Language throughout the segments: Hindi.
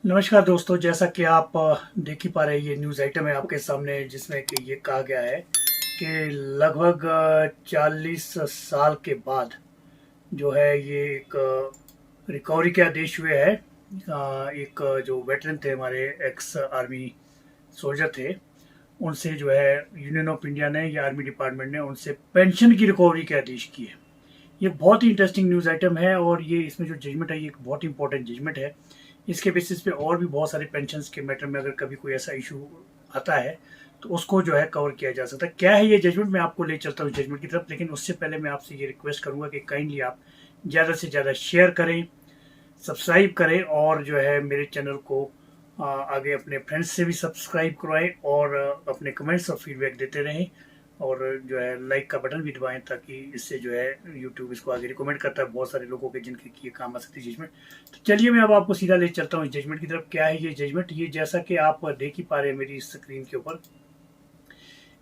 नमस्कार दोस्तों, जैसा कि आप देख ही पा रहे हैं, ये न्यूज़ आइटम है आपके सामने जिसमें कि ये कहा गया है कि लगभग 40 साल के बाद जो है ये एक रिकवरी के आदेश हुए हैं। एक जो वेटरन थे, हमारे एक्स आर्मी सोल्जर थे, उनसे जो है यूनियन ऑफ इंडिया ने या आर्मी डिपार्टमेंट ने उनसे पेंशन की रिकवरी के आदेश किए। ये बहुत ही इंटरेस्टिंग न्यूज़ आइटम है और ये इसमें जो जजमेंट है ये एक बहुत इंपॉर्टेंट जजमेंट है। इसके बेसिस पे और भी बहुत सारे पेंशन्स के मैटर में अगर कभी कोई ऐसा इशू आता है तो उसको जो है कवर किया जा सकता है। क्या है ये जजमेंट, मैं आपको ले चलता हूँ जजमेंट की तरफ, लेकिन उससे पहले मैं आपसे ये रिक्वेस्ट करूंगा कि काइंडली आप ज़्यादा से ज़्यादा शेयर करें, सब्सक्राइब करें और जो है मेरे चैनल को आगे अपने फ्रेंड्स से भी सब्सक्राइब करवाएं और अपने कमेंट्स और फीडबैक देते रहें और जो है लाइक का बटन भी दबाएं ताकि इससे जो है यूट्यूब इसको आगे रिकमेंड करता है बहुत सारे लोगों के जिनके ये काम आ सकती है जजमेंट। तो चलिए मैं अब आपको सीधा ले चलता हूँ जजमेंट की तरफ। क्या है ये जजमेंट? ये जैसा कि आप देख ही पा रहे हैं मेरी स्क्रीन के ऊपर,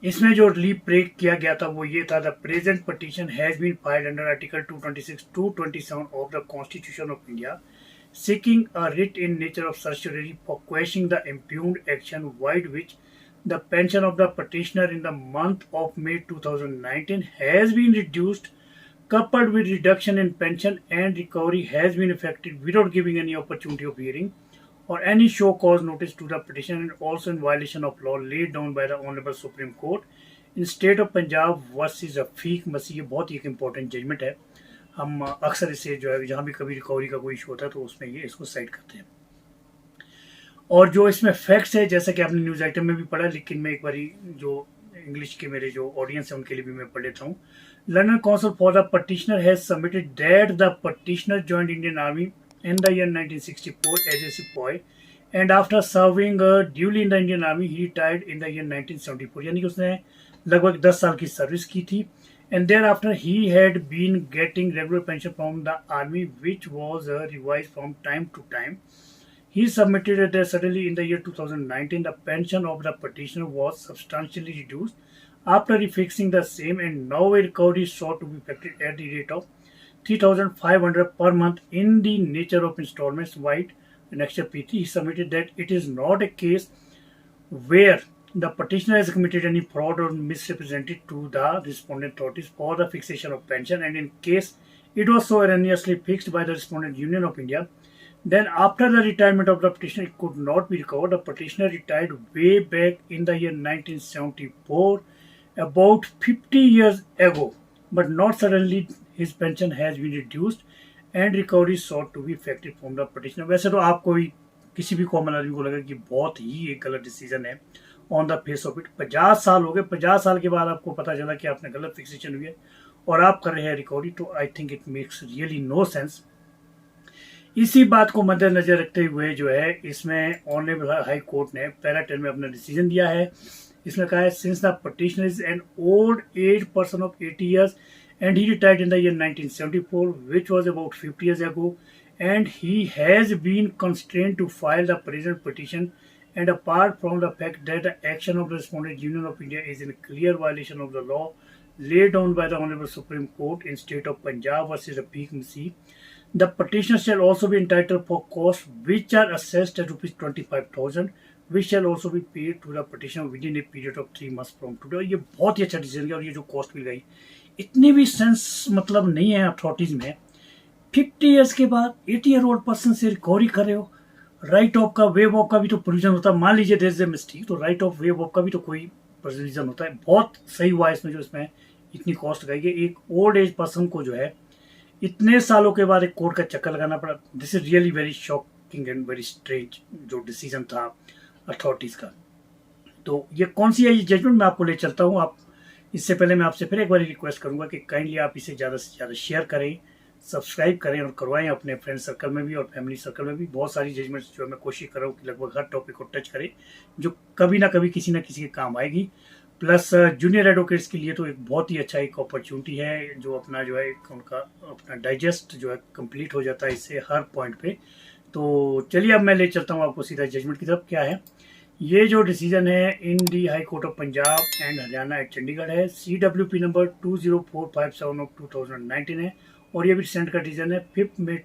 इसमें जो रिलीफ ब्रेक किया गया था वो ये था, the present petition has been filed under article 226 227 of the constitution of India seeking a writ in nature of certiorari for quashing the impugned action void which the pension of the petitioner in the month of May 2019 has been reduced, coupled with reduction in pension and recovery has been effected without giving any opportunity of hearing or any show cause notice to the petitioner, and also in violation of law laid down by the Honorable Supreme Court in State of Punjab versus Afiq Masih। ये बहुत ही एक इम्पोर्टेंट जजमेंट है। हम अक्सर इसे जो है जहाँ भी कभी रिकवरी का कोई इशू होता है तो उसमें ये इसको साइड करते हैं। और जो इसमें फैक्ट्स है जैसा कि आपने न्यूज़ आइटम में भी पढ़ा, लेकिन मैं एक बारी जो इंग्लिश के मेरे जो ऑडियंस है उनके लिए भी मैं पढ़ लेता हूँ। London council for the petitioner has submitted that the petitioner joined Indian army in the year 1964 as a sepoy and after serving duly in the Indian Army he retired in the year 1974। यानी कि उसने लगभग 10 साल की सर्विस की थी and thereafter he had been getting regular pension from the army which was revised from time to time। He submitted that suddenly in the year 2019 the pension of the petitioner was substantially reduced after refixing the same, and now a recovery is sought to be effected at the rate of 3,500 per month in the nature of installments. White next year PT he submitted that it is not a case where the petitioner has committed any fraud or misrepresented to the respondent authorities for the fixation of pension, and in case it was so erroneously fixed by the respondent Union of India, then after the retirement of the petitioner it could not be recovered. The petitioner retired way back in the year 1974, about 50 years ago, but not suddenly his pension has been reduced and recovery sought to be effected from the petitioner। वैसे तो आपको भी किसी भी कॉमन आदमी को लगा कि बहुत ही एक गलत डिसीजन है on the face of it. 50 साल हो गए, 50 साल के बाद आपको पता चला कि आपने गलत फिक्सेशन हुई है और आप कर रहे हैं रिकवरी, तो I think it makes really no sense. इसी बात को मद्देनजर रखते हुए जो है इसमें ऑनरेबल हाई कोर्ट ने पैरा 10 में अपना डिसीजन दिया है। इसमें कहा है, since the petitioner is an old age person of 80 years and he retired in the year 1974, which was about 50 years ago, and he has been constrained to file the present petition, and apart from the fact that the action of the respondent Union of India is in clear violation of the law laid down by the Honorable Supreme Court in State of Punjab versus Afiq Masih, the petitioner shall also be entitled for costs which are assessed at rupees 25,000, which shall also be paid to the petitioner within a period of 3 months from today। ये बहुत ही अच्छा डिसीजन है और ये जो कॉस्ट मिल गई इतनी भी सेंस मतलब नहीं है अथॉरिटीज में। 50 ईयर्स के बाद 80 year old पर्सन से रिकवरी कर रहे हो। राइट ऑफ का वेव ऑफ का भी तो प्रोविजन होता है। मान लीजिए देयर इज ए मिस्टेक तो राइट ऑफ वेव ऑफ का भी तो कोई प्रोविजन होता है। बहुत सही हुआ इसमें जो इसमें इतनी कॉस्ट लगाई है एक ओल्ड एज पर्सन को जो है इतने सालों के बाद एक कोर्ट का चक्कर लगाना पड़ा। This is really very shocking and very strange जो डिसीजन था अथॉरिटीज का। तो ये कौन सी है ये जजमेंट, मैं आपको ले चलता हूँ। आप इससे पहले मैं आपसे फिर एक बार रिक्वेस्ट करूंगा कि काइंडली आप इसे ज़्यादा से ज़्यादा शेयर करें, सब्सक्राइब करें और करवाएं अपने फ्रेंड सर्कल में भी और फैमिली सर्कल में भी। बहुत सारी जजमेंट्स जो मैं कोशिश कर रहा हूँ कि लगभग हर टॉपिक को टच करें जो कभी ना कभी किसी ना किसी के काम आएगी। प्लस जूनियर एडवोकेट्स के लिए तो एक बहुत ही अच्छा एक अपॉर्चुनिटी है जो अपना जो है उनका अपना डाइजेस्ट जो है कंप्लीट हो जाता है इससे हर पॉइंट पे। तो चलिए अब मैं ले चलता हूँ आपको सीधा जजमेंट की तरफ। क्या है ये जो डिसीजन है in the high court of Punjab and Haryana at Chandigarh है, CWP नंबर 20457 ऑफ 2019 है और ये भी रिसेंट का डिसीजन है 5 मई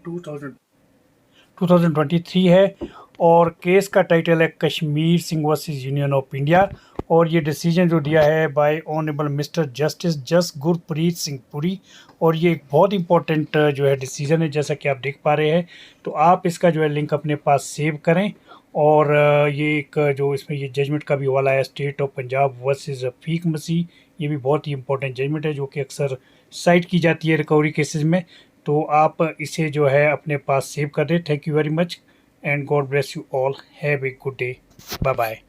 2023 है और केस का टाइटल है Kashmir Singh versus union of India. और ये डिसीजन जो दिया है बाय ऑनरेबल मिस्टर जस्टिस जस गुरप्रीत सिंह पुरी। और ये एक बहुत इंपॉर्टेंट जो है डिसीजन है, जैसा कि आप देख पा रहे हैं। तो आप इसका जो है लिंक अपने पास सेव करें। और ये एक जो इसमें ये जजमेंट का भी हवाला है, state of Punjab versus Rafiq Masih. ये भी बहुत ही इंपॉर्टेंट जजमेंट है जो कि अक्सर साइट की जाती है रिकवरी केसेस में। तो आप इसे जो है अपने पास सेव कर दें। Thank you very much and God bless you all. Have a good day. Bye bye.